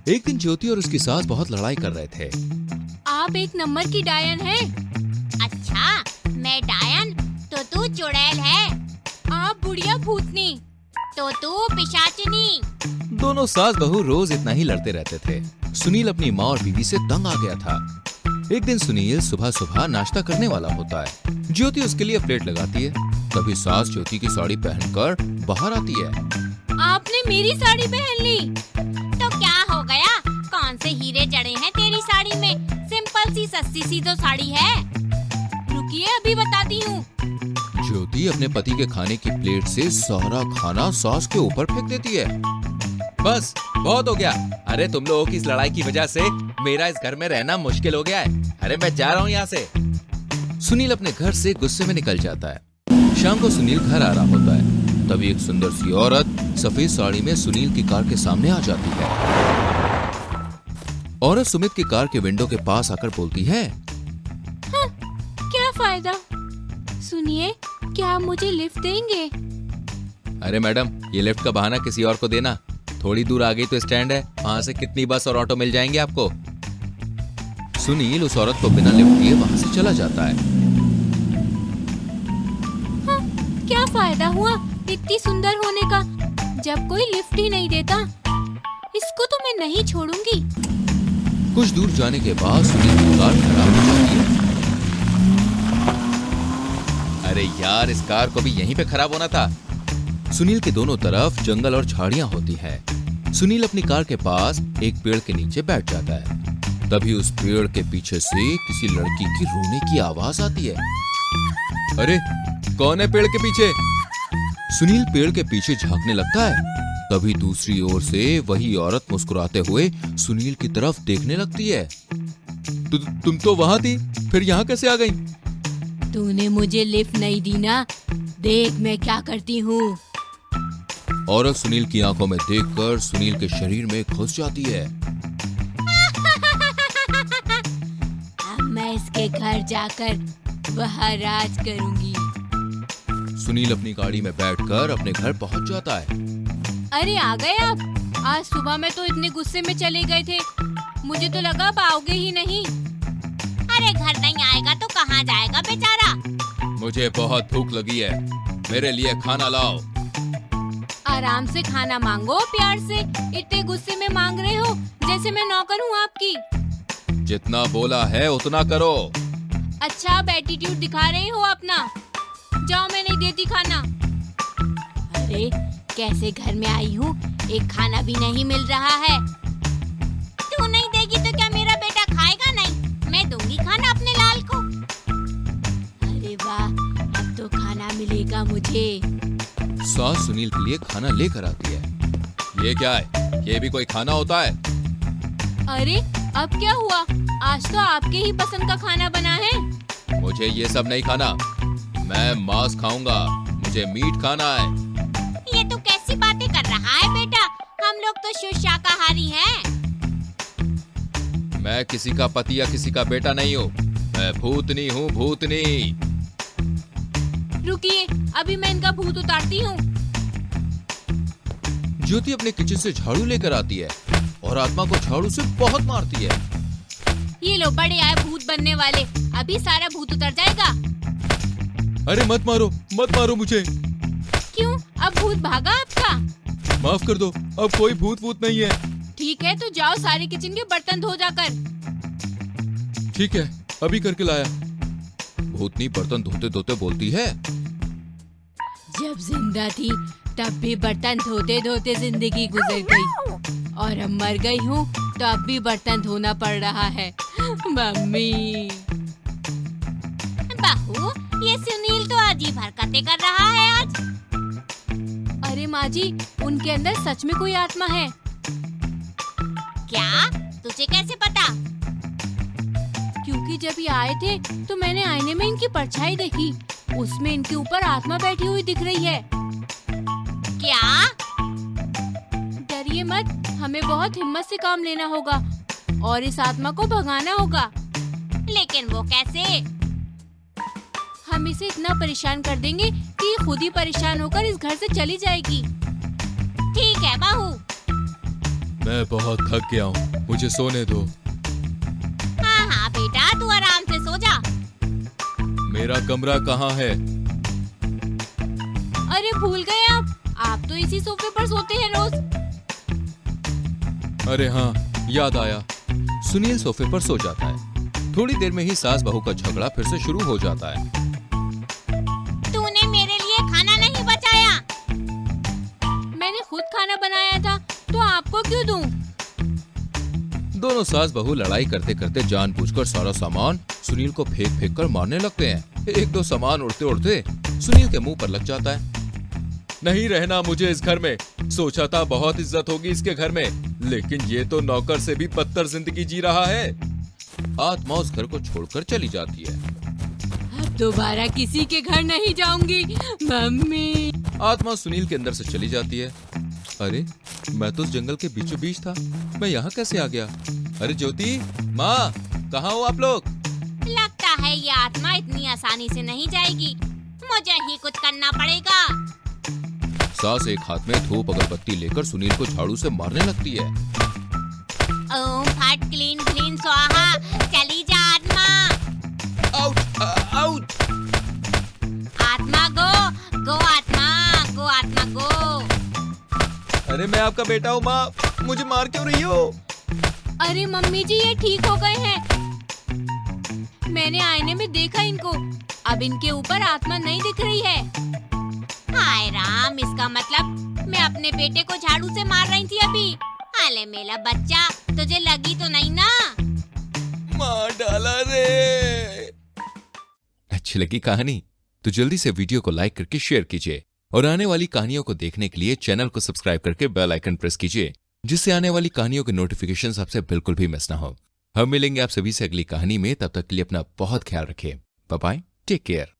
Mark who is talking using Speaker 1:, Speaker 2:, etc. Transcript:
Speaker 1: एक दिन ज्योति और उसकी सास बहुत लड़ाई कर रहे थे।
Speaker 2: आप एक नंबर की डायन है।
Speaker 3: अच्छा, मैं डायन तो तू चुड़ैल है।
Speaker 2: आप बुढ़िया भूतनी
Speaker 3: तो तू पिशाचिनी।
Speaker 1: दोनों सास बहू रोज इतना ही लड़ते रहते थे। सुनील अपनी माँ और बीवी से तंग आ गया था। एक दिन सुनील सुबह सुबह नाश्ता करने वाला होता है। ज्योति उसके लिए प्लेट लगाती है। तभी सास ज्योति की साड़ी पहनकर बाहर आती है।
Speaker 2: आपने मेरी साड़ी पहन ली।
Speaker 3: तो क्या हो गया? कौन से हीरे जड़े हैं तेरी साड़ी में? सिंपल सी सस्ती सी तो साड़ी है।
Speaker 2: रुकिए, अभी बताती हूँ।
Speaker 1: ज्योति अपने पति के खाने की प्लेट से सारा खाना सास के ऊपर फेंक देती है। बस बहुत हो गया। अरे तुम लोगों की इस लड़ाई की वजह से मेरा इस घर में रहना मुश्किल हो गया है। अरे मैं जा रहा हूँ यहाँ से। सुनील अपने घर से गुस्से में निकल जाता है। शाम को सुनील घर आ रहा होता है। तभी एक सुंदर सी औरत सफेद साड़ी में सुनील की कार के सामने आ जाती है। औरत सुमित की कार के विंडो के पास आकर बोलती है,
Speaker 2: हाँ, क्या फायदा? सुनिए, क्या आप मुझे लिफ्ट देंगे?
Speaker 1: अरे मैडम, ये लिफ्ट का बहाना किसी और को देना। थोड़ी दूर आगे तो स्टैंड है, वहाँ से कितनी बस और ऑटो मिल जाएंगे आपको। सुनील उस औरत को बिना लिफ्ट दिए वहाँ से चला जाता है।
Speaker 2: हाँ, क्या फायदा हुआ इतनी सुंदर होने का, जब कोई लिफ्ट ही नहीं देता। इसको तो मैं नहीं छोड़ूंगी।
Speaker 1: कुछ दूर जाने के बाद सुनील की कार खराब हो जाती है। अरे यार, इस कार को भी यहीं पे खराब होना था। सुनील के दोनों तरफ जंगल और झाड़ियां होती हैं। सुनील अपनी कार के पास एक पेड़ के नीचे बैठ जाता है। तभी उस पेड़ के पीछे से किसी लड़की की रोने की आवाज आती है। अरे कौन है पेड़ के पीछे? सुनील पेड़ के पीछे झांकने लगता है। तभी दूसरी ओर से वही औरत मुस्कुराते हुए सुनील की तरफ देखने लगती है। तुम तो वहां थी, फिर यहाँ कैसे आ गई?
Speaker 2: तूने मुझे लिफ्ट नहीं दी ना, देख मैं क्या करती हूँ।
Speaker 1: औरत सुनील की आंखों में देखकर सुनील के शरीर में घुस जाती है।
Speaker 2: अब मैं इसके घर जाकर वहाँ राज करूंगी।
Speaker 1: सुनील अपनी गाड़ी में बैठकर अपने घर पहुंच जाता है।
Speaker 2: अरे आ गए आप? आज सुबह में तो इतने गुस्से में चले गए थे, मुझे तो लगा आप आओगे ही नहीं।
Speaker 3: अरे घर नहीं आएगा तो कहाँ जाएगा बेचारा?
Speaker 1: मुझे बहुत भूख लगी है, मेरे लिए खाना लाओ।
Speaker 2: आराम से खाना मांगो, प्यार से। इतने गुस्से में मांग रहे हो जैसे मैं नौकर हूँ आपकी।
Speaker 1: जितना बोला है उतना करो।
Speaker 2: अच्छा, आप एटीट्यूड दिखा रहे हो अपना। जाओ, मैं नहीं देती खाना। अरे कैसे घर में आई हूँ, एक खाना भी नहीं मिल रहा है।
Speaker 3: तू नहीं देगी तो क्या मेरा बेटा खाएगा नहीं? मैं दूंगी खाना अपने लाल को।
Speaker 2: अरे वाह, अब तो खाना मिलेगा मुझे।
Speaker 1: सास सुनील के लिए खाना लेकर आती है। ये क्या है? ये भी कोई खाना होता है?
Speaker 2: अरे अब क्या हुआ? आज तो आपके ही पसंद का खाना बना है।
Speaker 1: मुझे ये सब नहीं खाना, मैं मांस खाऊंगा। मुझे मीट खाना है।
Speaker 3: ये तू कैसी बातें कर रहा है बेटा? हम लोग तो शुद्ध शाकाहारी हैं।
Speaker 1: मैं किसी का पति या किसी का बेटा नहीं हूँ। मैं भूतनी हूँ, भूतनी।
Speaker 2: रुकिए, अभी मैं इनका भूत उतारती हूँ।
Speaker 1: ज्योति अपने किचन से झाड़ू लेकर आती है और आत्मा को झाड़ू से बहुत मारती है।
Speaker 2: ये लो, बड़े आए भूत बनने वाले, अभी सारा भूत उतर जाएगा।
Speaker 1: अरे मत मारो मुझे।
Speaker 2: क्यों, अब भूत भागा आपका?
Speaker 1: माफ कर दो, अब कोई भूत वूत नहीं है।
Speaker 2: ठीक है, तो जाओ सारे किचन के बर्तन धो जाकर।
Speaker 1: ठीक है, अभी करके लाया। भूतनी बर्तन धोते धोते बोलती है,
Speaker 2: जब जिंदा थी तब भी बर्तन धोते धोते जिंदगी गुजर गई, और अब मर गई हूँ तो अब भी बर्तन धोना पड़ रहा है। मम्मी।
Speaker 3: बहू, ये सुनील तो अजीब हरकतें कर रहा है आज।
Speaker 2: अरे माँ जी, उनके अंदर सच में कोई आत्मा है।
Speaker 3: क्या? तुझे कैसे पता?
Speaker 2: क्योंकि जब ये आए थे तो मैंने आईने में इनकी परछाई देखी, उसमें इनके ऊपर आत्मा बैठी हुई दिख रही है।
Speaker 3: क्या?
Speaker 2: डरिए मत, हमें बहुत हिम्मत से काम लेना होगा और इस आत्मा को भगाना होगा।
Speaker 3: लेकिन वो कैसे?
Speaker 2: हम इसे इतना परेशान कर देंगे कि ये खुद ही परेशान होकर इस घर से चली जाएगी।
Speaker 3: ठीक है बहू।
Speaker 1: मैं बहुत थक गया हूँ, मुझे सोने दो।
Speaker 3: हाँ हाँ बेटा, तू आराम से सो जा।
Speaker 1: मेरा कमरा कहाँ है?
Speaker 2: अरे भूल गए आप तो इसी सोफे पर सोते हैं रोज।
Speaker 1: अरे हाँ, याद आया। सुनील सोफे पर सो जाता है। थोड़ी देर में ही सास बहू का झगड़ा फिर से शुरू हो जाता है।
Speaker 3: तूने मेरे लिए खाना नहीं बचाया।
Speaker 2: मैंने खुद खाना बनाया था, तो आपको क्यों दूं?
Speaker 1: दोनों सास बहू लड़ाई करते करते जानबूझकर सारा सामान सुनील को फेंक फेंक कर मारने लगते हैं। एक दो सामान उड़ते उड़ते सुनील के मुंह पर लग जाता है। नहीं रहना मुझे इस घर में। सोचा था बहुत इज्जत होगी इसके घर में, लेकिन ये तो नौकर से भी बदतर जिंदगी जी रहा है। आत्मा उस घर को छोड़कर चली जाती है।
Speaker 2: अब दोबारा किसी के घर नहीं जाऊंगी मम्मी।
Speaker 1: आत्मा सुनील के अंदर से चली जाती है। अरे मैं तो उस जंगल के बीचों बीच था, मैं यहाँ कैसे आ गया? अरे ज्योति, माँ, कहाँ हो आप लोग?
Speaker 3: लगता है ये आत्मा इतनी आसानी से नहीं जाएगी, मुझे ही कुछ करना पड़ेगा।
Speaker 1: सास एक हाथ में धूप अगरबत्ती लेकर सुनील को झाड़ू से मारने लगती है।
Speaker 3: ओम फट क्लीन क्लीन स्वाहा, चली जा आत्मा।
Speaker 1: Ouch, ouch.
Speaker 3: आत्मा गो, गो आत्मा, गो आत्मा गो।
Speaker 1: अरे मैं आपका बेटा हूँ माँ, मुझे मार क्यों रही हो?
Speaker 2: अरे मम्मी जी, ये ठीक हो गए हैं। मैंने आईने में देखा इनको, अब इनके ऊपर आत्मा नहीं दिख रही है।
Speaker 3: हाय राम, इसका मतलब मैं अपने बेटे को झाड़ू से मार रही थी अभी। अले मेरा बच्चा, तुझे लगी तो नहीं ना?
Speaker 1: मार डाला रे। अच्छी लगी कहानी तो जल्दी से वीडियो को लाइक करके शेयर कीजिए और आने वाली कहानियों को देखने के लिए चैनल को सब्सक्राइब करके बेल आइकन प्रेस कीजिए, जिससे आने वाली कहानियों के नोटिफिकेशन आपसे बिल्कुल भी मिस ना हो। हम मिलेंगे आप सभी से अगली कहानी में, तब तक के लिए अपना बहुत ख्याल रखिए। Bye bye, take care.